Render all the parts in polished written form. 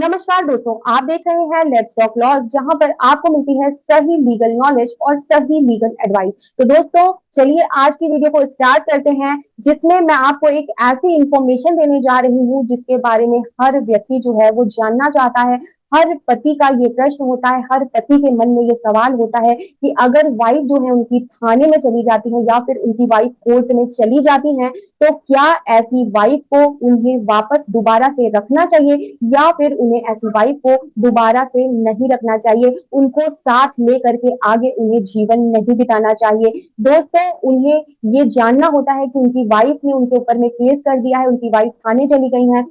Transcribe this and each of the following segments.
नमस्कार दोस्तों, आप देख रहे हैं लेट्स टॉक लॉज, जहां पर आपको मिलती है सही लीगल नॉलेज और सही लीगल एडवाइस। तो दोस्तों, चलिए आज की वीडियो को स्टार्ट करते हैं, जिसमें मैं आपको एक ऐसी इंफॉर्मेशन देने जा रही हूं जिसके बारे में हर व्यक्ति जो है वो जानना चाहता है। हर पति का ये प्रश्न होता है, हर पति के मन में ये सवाल होता है कि अगर वाइफ जो है उनकी थाने में चली जाती है या फिर उनकी वाइफ कोर्ट में चली जाती है, तो क्या ऐसी वाइफ को उन्हें वापस दोबारा से रखना चाहिए या फिर उन्हें ऐसी वाइफ को दोबारा से नहीं रखना चाहिए, उनको साथ लेकर के आगे उन्हें जीवन नहीं बिताना चाहिए। दोस्तों, उन्हें ये जानना होता है कि उनकी वाइफ ने उनके ऊपर में केस कर दिया है, उनकी वाइफ थाने चली गई है।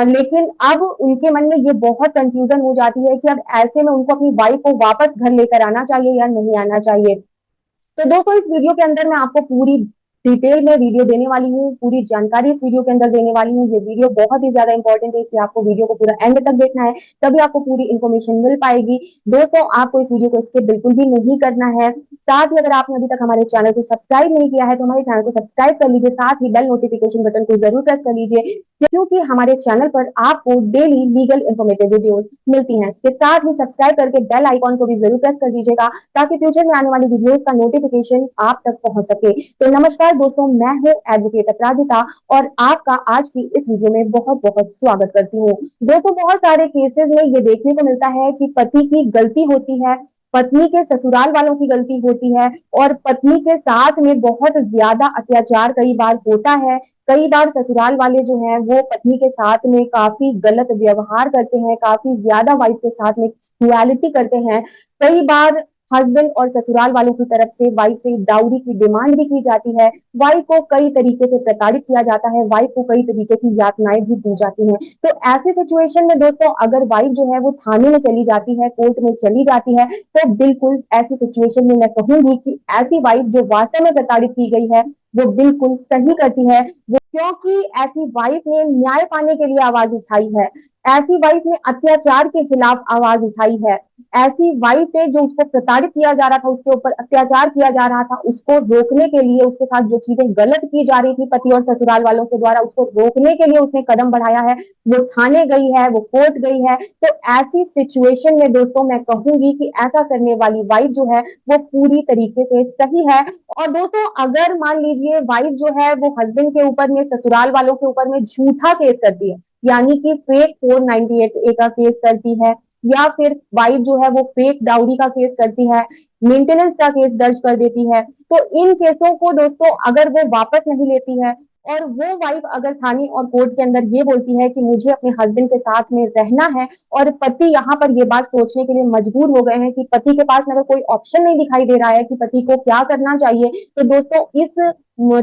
लेकिन अब उनके मन में ये बहुत कंफ्यूजन हो जाती है कि अब ऐसे में उनको अपनी वाइफ को वापस घर लेकर आना चाहिए या नहीं आना चाहिए। तो दोस्तों, इस वीडियो के अंदर मैं आपको पूरी डिटेल में वीडियो देने वाली हूँ, पूरी जानकारी इस वीडियो के अंदर देने वाली हूँ। ये वीडियो बहुत ही ज्यादा इंपॉर्टेंट है, इसलिए आपको वीडियो को पूरा एंड तक देखना है, तभी आपको पूरी इन्फॉर्मेशन मिल पाएगी। दोस्तों, आपको इस वीडियो को स्किप बिल्कुल भी नहीं करना है। साथ ही अगर आपने अभी तक हमारे चैनल को सब्सक्राइब नहीं किया है तो हमारे चैनल को सब्सक्राइब कर लीजिए, साथ ही बेल नोटिफिकेशन बटन को जरूर प्रेस कर लीजिए, क्योंकि हमारे चैनल पर आपको डेली लीगल इन्फॉर्मेटिव वीडियोस मिलती हैं। इसके साथ ही सब्सक्राइब करके बेल आइकॉन को भी जरूर प्रेस कर दीजिएगा, ताकि फ्यूचर में आने वाली वीडियोस का नोटिफिकेशन आप तक पहुंच सके। तो नमस्कार दोस्तों, मैं हूं एडवोकेट अपराजिता और आपका आज की इस वीडियो में बहुत बहुत स्वागत करती हूँ। दोस्तों, बहुत सारे केसेस में ये देखने को मिलता है कि पति की गलती होती है, पत्नी के ससुराल वालों की गलती होती है और पत्नी के साथ में बहुत ज्यादा अत्याचार कई बार होता है। कई बार ससुराल वाले जो हैं वो पत्नी के साथ में काफी गलत व्यवहार करते हैं, काफी ज्यादा वाइफ के साथ में क्रुएलिटी करते हैं। कई बार हस्बैंड और ससुराल वालों की तरफ से वाइफ से डाउरी की डिमांड भी की जाती है, वाइफ को कई तरीके से प्रताड़ित किया जाता है, वाइफ को कई तरीके की यातनाएं भी दी जाती हैं। तो ऐसी सिचुएशन में दोस्तों, अगर वाइफ जो है वो थाने में चली जाती है, कोर्ट में चली जाती है, तो बिल्कुल ऐसी सिचुएशन में मैं कहूंगी कि ऐसी वाइफ जो वास्तव में प्रताड़ित की गई है वो बिल्कुल सही करती है, वो क्योंकि ऐसी वाइफ ने न्याय पाने के लिए आवाज उठाई है, ऐसी वाइफ ने अत्याचार के खिलाफ आवाज उठाई है, ऐसी वाइफ ने जो उसको प्रताड़ित किया जा रहा था, उसके ऊपर अत्याचार किया जा रहा था, उसको रोकने के लिए, उसके साथ जो चीजें गलत की जा रही थी पति और ससुराल वालों के द्वारा, उसको रोकने के लिए उसने कदम बढ़ाया है। वो थाने गई है, वो कोर्ट गई है। तो ऐसी सिचुएशन में दोस्तों मैं कहूंगी कि ऐसा करने वाली वाइफ जो है वो पूरी तरीके से सही है। और दोस्तों, अगर मान लीजिए वाइफ जो है वो हस्बैंड के ऊपर में, ससुराल वालों के ऊपर में झूठा केस करती है, यानी कि फेक 498A का केस करती है, या फिर वाइफ जो है वो फेक डाउरी का केस करती है, मेंटेनेंस का केस दर्ज कर देती है, तो इन केसों को दोस्तों अगर वो वापस नहीं लेती है और वो वाइफ अगर थाने और कोर्ट के अंदर ये बोलती है कि मुझे अपने हस्बैंड के साथ में रहना है, और पति यहाँ पर ये बात सोचने के लिए मजबूर हो गए हैं कि पति के पास अगर कोई ऑप्शन नहीं दिखाई दे रहा है कि पति को क्या करना चाहिए, तो दोस्तों इस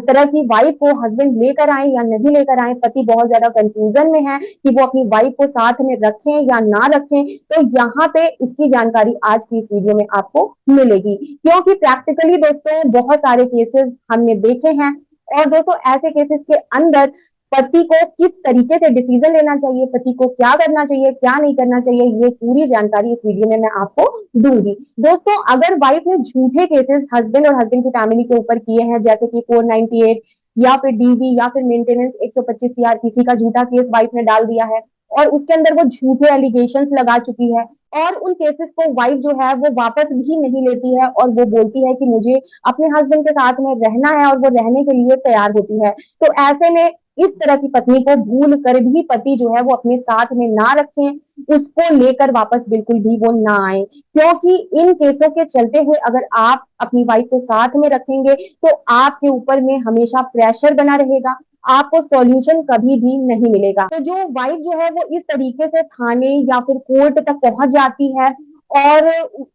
तरह की वाइफ को हस्बैंड लेकर आए या नहीं लेकर आए, पति बहुत ज्यादा कंफ्यूजन में है कि वो अपनी वाइफ को साथ में रखें या ना रखें। तो यहाँ पे इसकी जानकारी आज की इस वीडियो में आपको मिलेगी, क्योंकि प्रैक्टिकली दोस्तों बहुत सारे केसेस हमने देखे हैं। और दोस्तों, ऐसे केसेस के अंदर पति को किस तरीके से डिसीजन लेना चाहिए, पति को क्या करना चाहिए, क्या नहीं करना चाहिए, ये पूरी जानकारी इस वीडियो में मैं आपको दूंगी। दोस्तों, अगर वाइफ ने झूठे केसेस हस्बैंड और हस्बैंड की फैमिली के ऊपर किए हैं, जैसे कि 498 या फिर डीवी या फिर मेंटेनेंस 125 CR किसी का झूठा केस वाइफ ने डाल दिया है और उसके अंदर वो झूठे एलिगेशंस लगा चुकी है, और उन केसेस को वाइफ जो है वो वापस भी नहीं लेती है और वो बोलती है कि मुझे अपने हस्बैंड के साथ में रहना है, और वो रहने के लिए तैयार होती है, तो ऐसे में इस तरह की पत्नी को भूल कर भी पति जो है वो अपने साथ में ना रखें, उसको लेकर वापस बिल्कुल भी वो ना आए, क्योंकि इन केसों के चलते हुए अगर आप अपनी वाइफ को साथ में रखेंगे तो आपके ऊपर में हमेशा प्रेशर बना रहेगा, आपको सॉल्यूशन कभी भी नहीं मिलेगा। तो जो वाइफ जो है वो इस तरीके से थाने या फिर कोर्ट तक पहुंच जाती है, और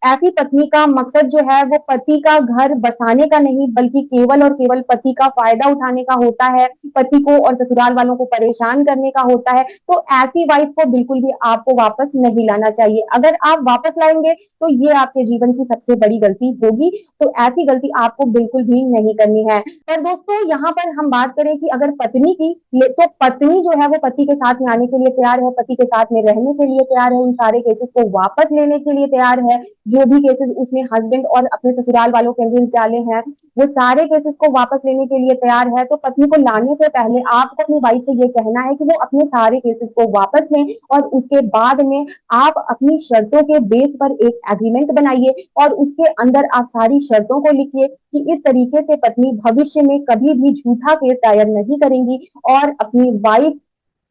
ऐसी पत्नी का मकसद जो है वो पति का घर बसाने का नहीं, बल्कि केवल और केवल पति का फायदा उठाने का होता है, पति को और ससुराल वालों को परेशान करने का होता है, तो ऐसी वाइफ को बिल्कुल भी आपको वापस नहीं लाना चाहिए। अगर आप वापस लाएंगे तो ये आपके जीवन की सबसे बड़ी गलती होगी, तो ऐसी गलती आपको बिल्कुल भी नहीं करनी है। पर दोस्तों, यहाँ पर हम बात करें कि अगर पत्नी की, तो पत्नी जो है वो पति के साथ में आने के लिए तैयार है, पति के साथ में रहने के लिए तैयार है, उन सारे केसेस को वापस लेने के लिए लिए तैयार है। जो भी केसेस उसने हस्बैंड और अपने ससुराल वालों के अगेंस्ट डाले हैं, वो सारे केसेस को वापस लेने के लिए तैयार है। तो पत्नी को लाने से पहले आपको अपनी वाइफ से ये कहना है कि वो अपने सारे केसेस को वापस लें, और उसके बाद में आप अपनी शर्तों के बेस पर एक एग्रीमेंट बनाइए, और उसके अंदर आप सारी शर्तों को लिखिए कि इस तरीके से पत्नी भविष्य में कभी भी झूठा केस दायर नहीं करेंगी, और अपनी वाइफ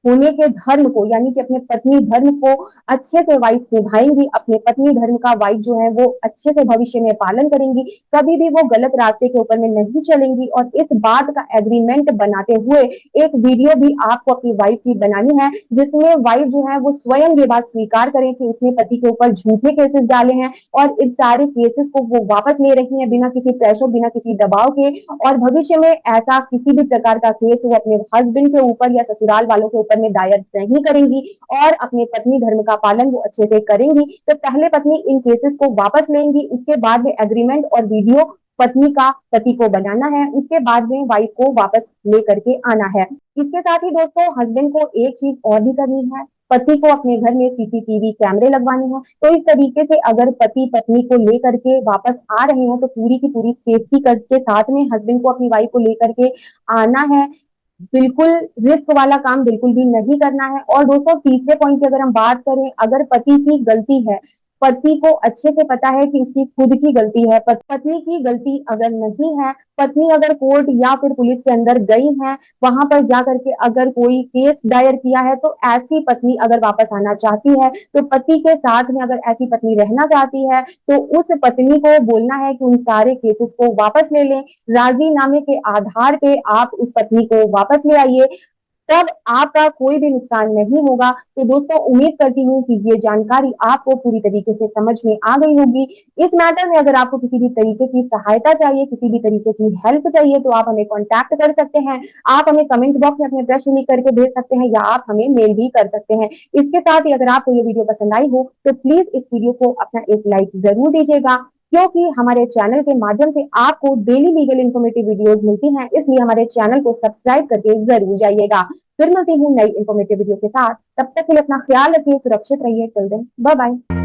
होने के धर्म को, यानी कि अपने पत्नी धर्म को अच्छे से वाइफ निभाएंगी। अपने पत्नी धर्म का वाइफ जो है वो अच्छे से भविष्य में पालन करेंगी, कभी भी वो गलत रास्ते के ऊपर में नहीं चलेंगी। और इस बात का एग्रीमेंट बनाते हुए एक वीडियो भी आपको अपनी वाइफ की बनानी है, जिसमें वाइफ जो है वो स्वयं ये बात स्वीकार करें कि उसने पति के ऊपर झूठे केसेस डाले हैं, और इन सारे केसेस को वो वापस ले रही है बिना किसी प्रेशर, बिना किसी दबाव के। और भविष्य में ऐसा किसी भी प्रकार का केस वो अपने हस्बैंड के ऊपर या ससुराल वालों के ऊपर में दायर नहीं करेंगी, और अपने पत्नी धर्म का पालन वो अच्छे से करेंगी। तो पहले पत्नी इन केसेस को वापस लेंगी, उसके बाद में एग्रीमेंट और वीडियो पत्नी का पति को बनाना है, उसके बाद में वाइफ को वापस लेकर के आना है। इसके साथ ही दोस्तों हस्बैंड को एक चीज और भी करनी है, पति को अपने घर में सीसीटीवी कैमरे लगवाने हैं। तो इस तरीके से अगर पति पत्नी को लेकर के वापस आ रहे हैं तो पूरी की पूरी सेफ्टी के साथ में हस्बैंड को अपनी वाइफ को लेकर के आना है। बिल्कुल रिस्क वाला काम बिल्कुल भी नहीं करना है। और दोस्तों तीसरे पॉइंट की अगर हम बात करें, अगर पति की गलती है, पति को अच्छे से पता है कि उसकी खुद की गलती है, पत्नी की गलती अगर नहीं है, पत्नी अगर कोर्ट या फिर पुलिस के अंदर गई है, वहां पर जाकर के अगर कोई केस दायर किया है, तो ऐसी पत्नी अगर वापस आना चाहती है, तो पति के साथ में अगर ऐसी पत्नी रहना चाहती है, तो उस पत्नी को बोलना है कि उन सारे केसेस को वापस ले लें। राजीनामे के आधार पे आप उस पत्नी को वापस ले आइए, तब आपका कोई भी नुकसान नहीं होगा। तो दोस्तों उम्मीद करती हूँ कि ये जानकारी आपको पूरी तरीके से समझ में आ गई होगी। इस मैटर में अगर आपको किसी भी तरीके की सहायता चाहिए, किसी भी तरीके की हेल्प चाहिए, तो आप हमें कॉन्टैक्ट कर सकते हैं। आप हमें कमेंट बॉक्स में अपने प्रश्न लिख करके भेज सकते हैं, या आप हमें मेल भी कर सकते हैं। इसके साथ ही अगर आपको ये वीडियो पसंद आई हो तो प्लीज इस वीडियो को अपना एक लाइक जरूर दीजिएगा, क्योंकि हमारे चैनल के माध्यम से आपको डेली लीगल इन्फॉर्मेटिव वीडियोस मिलती हैं, इसलिए हमारे चैनल को सब्सक्राइब करके जरूर जाइएगा। फिर मिलती हूँ नई इन्फॉर्मेटिव वीडियो के साथ, तब तक के लिए अपना ख्याल रखिए, सुरक्षित रहिए। Till then bye bye.